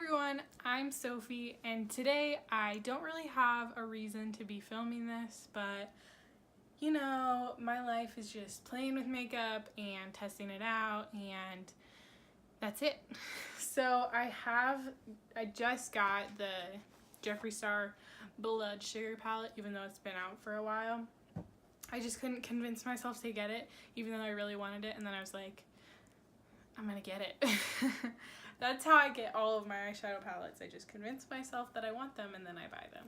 everyone, I'm Sophie, and today I don't really have a reason to be filming this, but you know, my life is just playing with makeup and testing it out, and that's it. So I just got the Jeffree Star Blood Sugar palette, even though it's been out for a while. I just couldn't convince myself to get it, even though I really wanted it, and then I was like, I'm gonna get it. That's how I get all of my eyeshadow palettes. I just convince myself that I want them and then I buy them.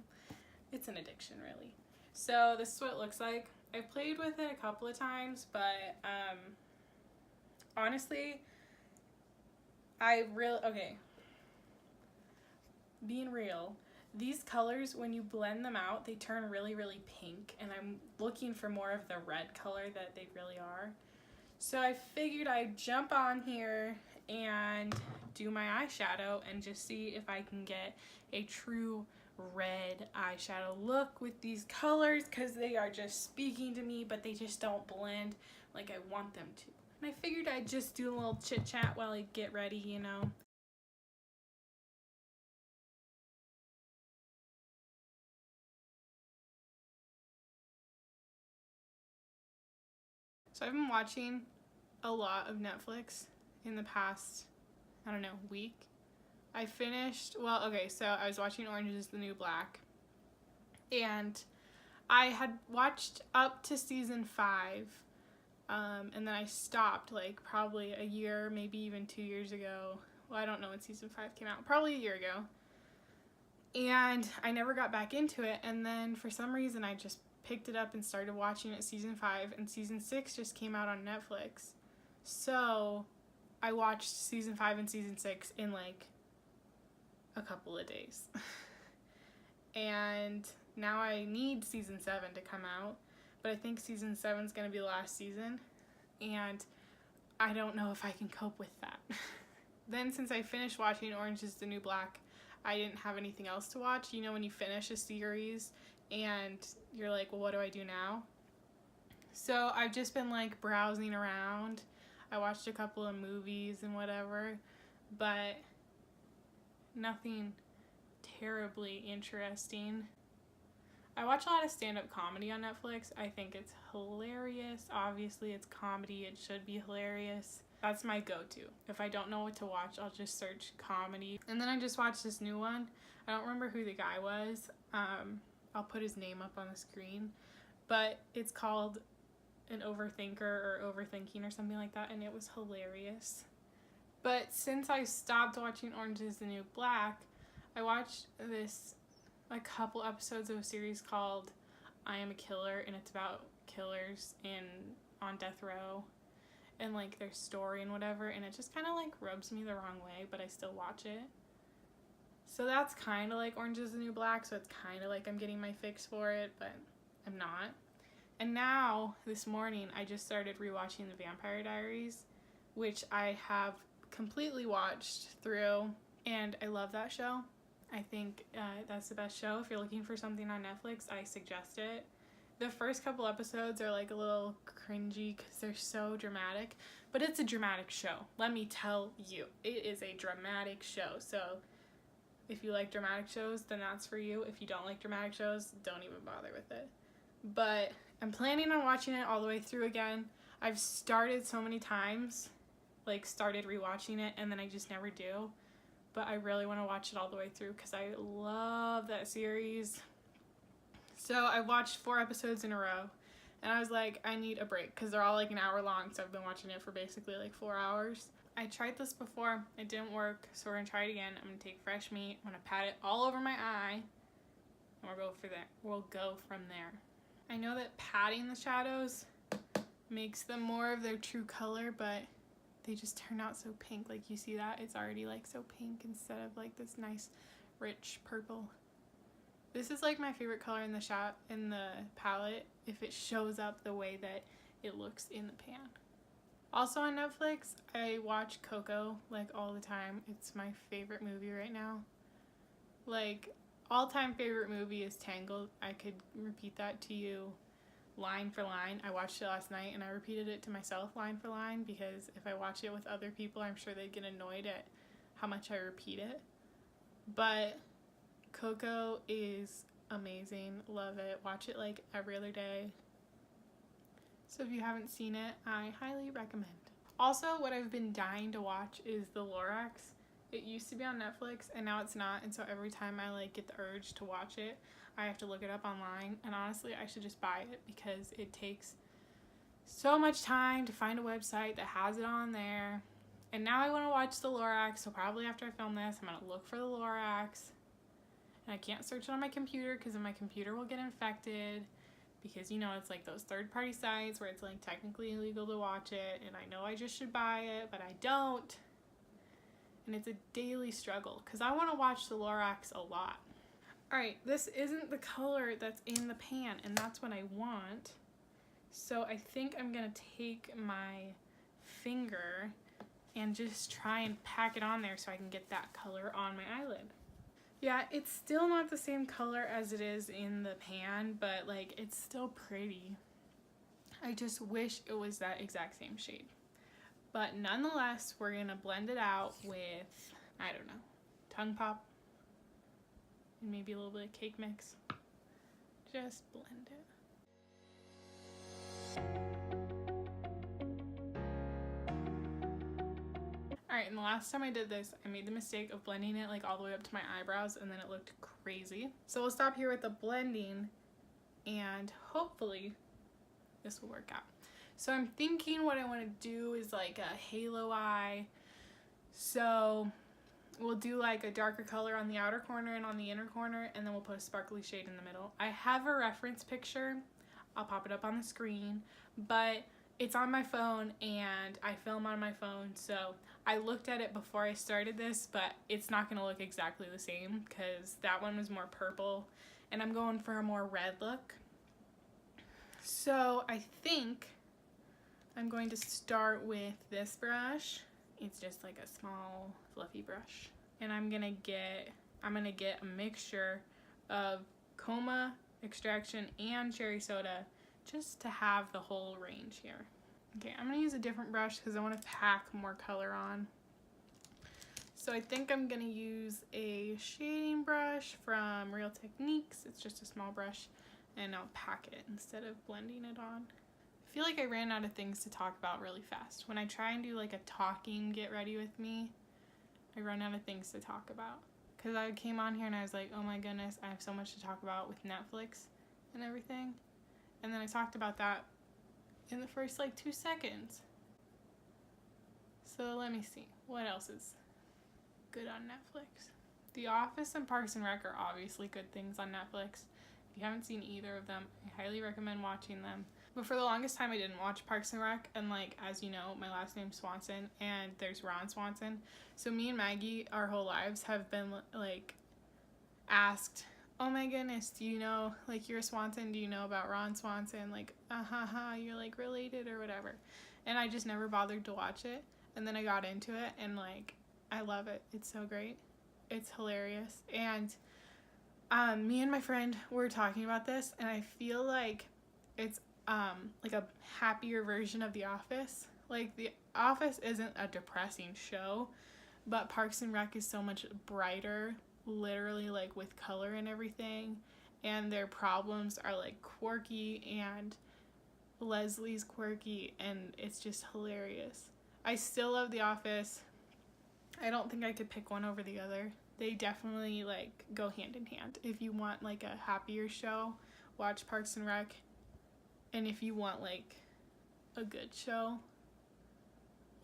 It's an addiction, really. So this is what it looks like. I've played with it a couple of times, but honestly, being real, these colors, when you blend them out, they turn really, really pink, and I'm looking for more of the red color that they really are. So I figured I'd jump on here and do my eyeshadow and just see if I can get a true red eyeshadow look with these colors, because they are just speaking to me, but they just don't blend like I want them to. And I figured I'd just do a little chit chat while I get ready, you know. So I've been watching a lot of Netflix in the past, I don't know, week. I finished, so I was watching Orange is the New Black, and I had watched up to season 5, and then I stopped like probably a year, maybe even 2 years ago. Well, I don't know when season 5 came out, probably a year ago. And I never got back into it, and then for some reason I just picked it up and started watching it season 5, and season 6 just came out on Netflix. So I watched season 5 and season 6 in like a couple of days. And now I need season 7 to come out, but I think season 7 is going to be the last season, and I don't know if I can cope with that. Then since I finished watching Orange is the New Black, I didn't have anything else to watch. You know, when you finish a series and you're like, well, what do I do now? So I've just been like browsing around. I watched a couple of movies and whatever, but nothing terribly interesting. I watch a lot of stand-up comedy on Netflix. I think it's hilarious. Obviously, it's comedy. It should be hilarious. That's my go-to. If I don't know what to watch, I'll just search comedy. And then I just watched this new one. I don't remember who the guy was. I'll put his name up on the screen. But it's called An Overthinker or Overthinking or something like that, and it was hilarious. But since I stopped watching Orange is the New Black, I watched a couple episodes of a series called I Am a Killer, and it's about killers on death row and like their story and whatever, and it just kind of like rubs me the wrong way, but I still watch it. So that's kind of like Orange is the New Black, so it's kind of like I'm getting my fix for it, but I'm not. And now, this morning, I just started rewatching The Vampire Diaries, which I have completely watched through, and I love that show. I think that's the best show. If you're looking for something on Netflix, I suggest it. The first couple episodes are like a little cringy because they're so dramatic, but it's a dramatic show. Let me tell you, it is a dramatic show. So if you like dramatic shows, then that's for you. If you don't like dramatic shows, don't even bother with it. But I'm planning on watching it all the way through again. I've started so many times, like started rewatching it, and then I just never do. But I really want to watch it all the way through because I love that series. So I watched 4 episodes in a row, and I was like, I need a break because they're all like an hour long, so I've been watching it for basically like 4 hours. I tried this before, it didn't work, so we're gonna try it again. I'm gonna take fresh meat, I'm gonna pat it all over my eye, and we'll go from there. I know that patting the shadows makes them more of their true color, but they just turn out so pink. Like, you see that? It's already like so pink instead of like this nice rich purple. This is like my favorite color in the palette if it shows up the way that it looks in the pan. Also on Netflix, I watch Coco like all the time. It's my favorite movie right now. Like, all-time favorite movie is Tangled. I could repeat that to you line for line. I watched it last night and I repeated it to myself line for line, because if I watch it with other people, I'm sure they'd get annoyed at how much I repeat it. But Coco is amazing. Love it. Watch it like every other day. So if you haven't seen it, I highly recommend. Also, what I've been dying to watch is The Lorax. It used to be on Netflix and now it's not, and so every time I like get the urge to watch it, I have to look it up online, and honestly I should just buy it because it takes so much time to find a website that has it on there. And now I want to watch The Lorax, so probably after I film this I'm going to look for The Lorax. And I can't search it on my computer because then my computer will get infected, because you know it's like those third-party sites where it's like technically illegal to watch it, and I know I just should buy it but I don't. And it's a daily struggle because I want to watch The Lorax a lot. Alright, this isn't the color that's in the pan, and that's what I want. So I think I'm going to take my finger and just try and pack it on there so I can get that color on my eyelid. Yeah, it's still not the same color as it is in the pan, but like it's still pretty. I just wish it was that exact same shade. But nonetheless, we're gonna blend it out with, I don't know, tongue pop and maybe a little bit of cake mix. Just blend it. Alright, and the last time I did this, I made the mistake of blending it like all the way up to my eyebrows, and then it looked crazy. So we'll stop here with the blending, and hopefully this will work out. So I'm thinking what I want to do is like a halo eye. So we'll do like a darker color on the outer corner and on the inner corner, and then we'll put a sparkly shade in the middle. I have a reference picture. I'll pop it up on the screen, but it's on my phone and I film on my phone, so I looked at it before I started this, but it's not gonna look exactly the same because that one was more purple and I'm going for a more red look. So I think I'm going to start with this brush. It's just like a small fluffy brush, and I'm gonna get a mixture of Coma, Extraction, and Cherry Soda just to have the whole range here. Okay, I'm gonna use a different brush because I want to pack more color on. So I think I'm gonna use a shading brush from Real Techniques. It's just a small brush, and I'll pack it instead of blending it on. I feel like I ran out of things to talk about really fast. When I try and do like a talking get ready with me, I run out of things to talk about. Because I came on here and I was like, oh my goodness, I have so much to talk about with Netflix and everything. And then I talked about that in the first like 2 seconds. So let me see, what else is good on Netflix? The Office and Parks and Rec are obviously good things on Netflix. If you haven't seen either of them, I highly recommend watching them. But for the longest time I didn't watch Parks and Rec, and like, as you know, my last name's Swanson and there's Ron Swanson. So me and Maggie, our whole lives have been like asked, oh my goodness, do you know, like, you're a Swanson, do you know about Ron Swanson? Like, you're like related or whatever. And I just never bothered to watch it. And then I got into it and like, I love it. It's so great. It's hilarious. And me and my friend were talking about this, and I feel like it's like a happier version of The Office. Like, The Office isn't a depressing show, but Parks and Rec is so much brighter, literally like with color and everything, and their problems are like quirky, and Leslie's quirky, and it's just hilarious. I still love The Office. I don't think I could pick one over the other. They definitely like go hand in hand. If you want like a happier show, watch Parks and Rec. And if you want like a good show,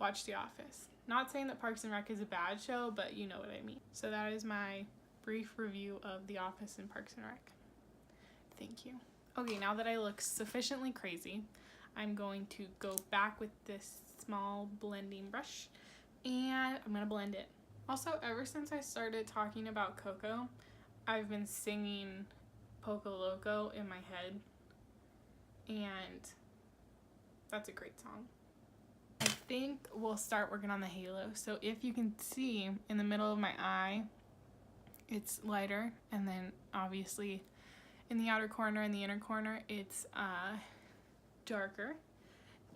watch The Office. Not saying that Parks and Rec is a bad show, but you know what I mean. So that is my brief review of The Office and Parks and Rec. Thank you. Okay, now that I look sufficiently crazy, I'm going to go back with this small blending brush and I'm gonna blend it. Also, ever since I started talking about Coco, I've been singing Poco Loco in my head, and that's a great song. I think we'll start working on the halo. So if you can see in the middle of my eye, it's lighter, and then obviously in the outer corner and the inner corner, it's darker.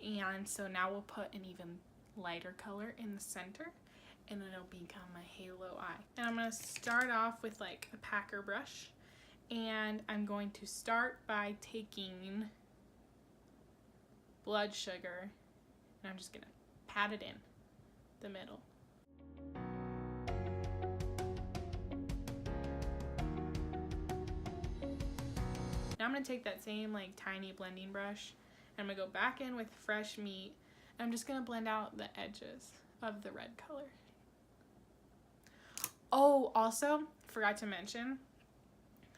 And so now we'll put an even lighter color in the center, and it'll become a halo eye. And I'm going to start off with like a packer brush, and I'm going to start by taking blood sugar, and I'm just going to pat it in the middle. Now I'm going to take that same like tiny blending brush, and I'm going to go back in with fresh meat, and I'm just going to blend out the edges of the red color. Oh, also, forgot to mention,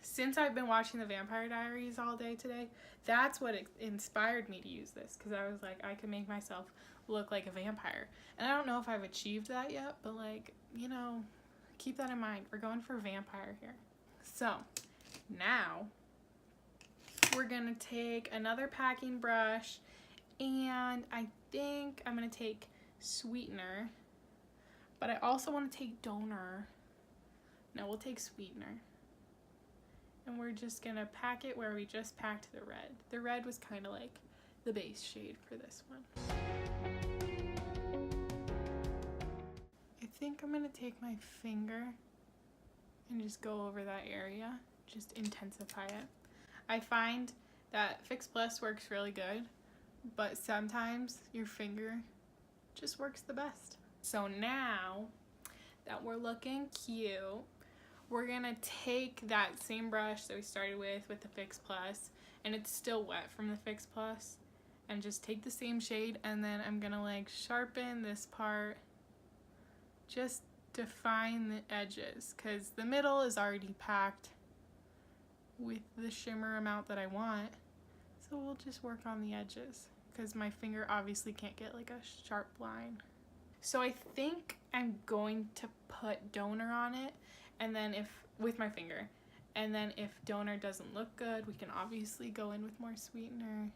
since I've been watching the Vampire Diaries all day today, that's what inspired me to use this, because I was like, I can make myself look like a vampire. And I don't know if I've achieved that yet, but like, you know, keep that in mind. We're going for vampire here. So, now we're gonna take another packing brush, and I think I'm gonna take sweetener, but I also want to take donor. No, we'll take sweetener, and we're just gonna pack it where we just packed the red. The red was kind of like the base shade for this one. I think I'm gonna take my finger and just go over that area, just intensify it. I find that Fix Plus works really good, but sometimes your finger just works the best. So now that we're looking cute, we're gonna take that same brush that we started with the Fix Plus, and it's still wet from the Fix Plus, and just take the same shade, and then I'm gonna like sharpen this part, just define the edges, because the middle is already packed with the shimmer amount that I want, so we'll just work on the edges, because my finger obviously can't get like a sharp line. So I think I'm going to put donor on it, and then with my finger, and then if donor doesn't look good, we can obviously go in with more sweetener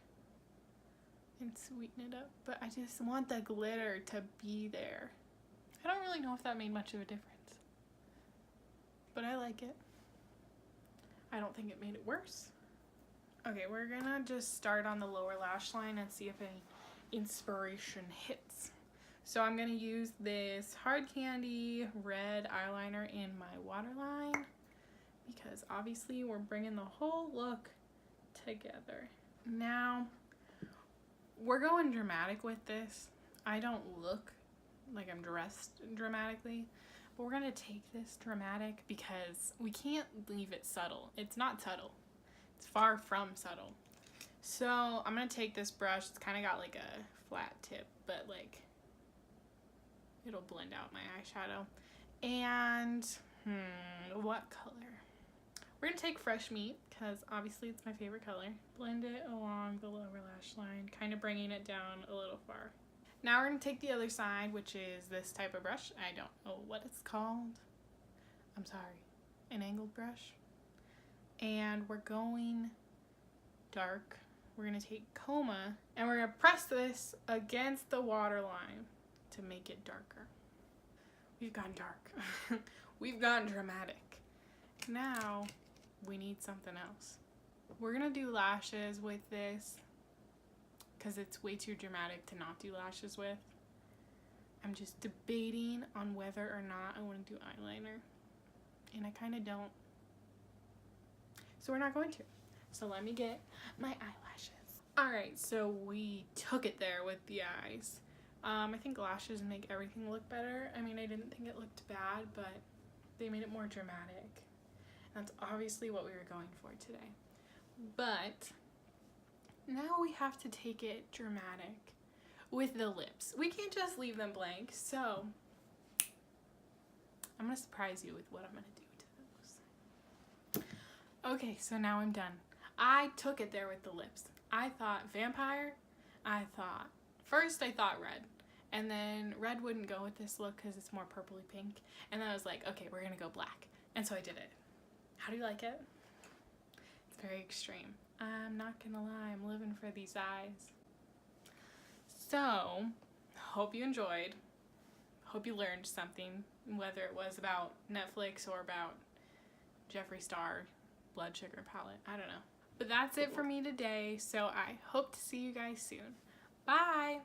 and sweeten it up, but I just want the glitter to be there. I don't really know if that made much of a difference, but I like it. I don't think it made it worse. Okay, we're gonna just start on the lower lash line and see if any inspiration hits. So I'm gonna use this Hard Candy red eyeliner in my waterline, because obviously we're bringing the whole look together. Now, we're going dramatic with this. I don't look like I'm dressed dramatically, but we're gonna take this dramatic because we can't leave it subtle. It's not subtle. It's far from subtle. So I'm gonna take this brush. It's kind of got like a flat tip, but like it'll blend out my eyeshadow. And what color? We're gonna take fresh meat, because obviously it's my favorite color. Blend it along the lower lash line, kind of bringing it down a little far. Now we're gonna take the other side, which is this type of brush. I don't know what it's called. I'm sorry. An angled brush. And we're going dark. We're gonna take Coma, and we're gonna press this against the waterline to make it darker. We've gone dark. We've gone dramatic. Now we need something else. We're gonna do lashes with this, because it's way too dramatic to not do lashes with. I'm just debating on whether or not I want to do eyeliner, and I kind of don't. So we're not going to. So let me get my eyelashes. Alright, so we took it there with the eyes. I think lashes make everything look better. I mean, I didn't think it looked bad, but they made it more dramatic. That's obviously what we were going for today. But now we have to take it dramatic with the lips. We can't just leave them blank, so I'm gonna surprise you with what I'm gonna do to those. Okay, so now I'm done. I took it there with the lips. I thought vampire. First I thought red, and then red wouldn't go with this look because it's more purpley pink, and then I was like, okay, we're gonna go black, and so I did it. How do you like it? It's very extreme. I'm not gonna lie, I'm living for these eyes. So, hope you enjoyed. Hope you learned something, whether it was about Netflix or about Jeffree Star blood sugar palette. I don't know. But that's it for me today, so I hope to see you guys soon. Bye!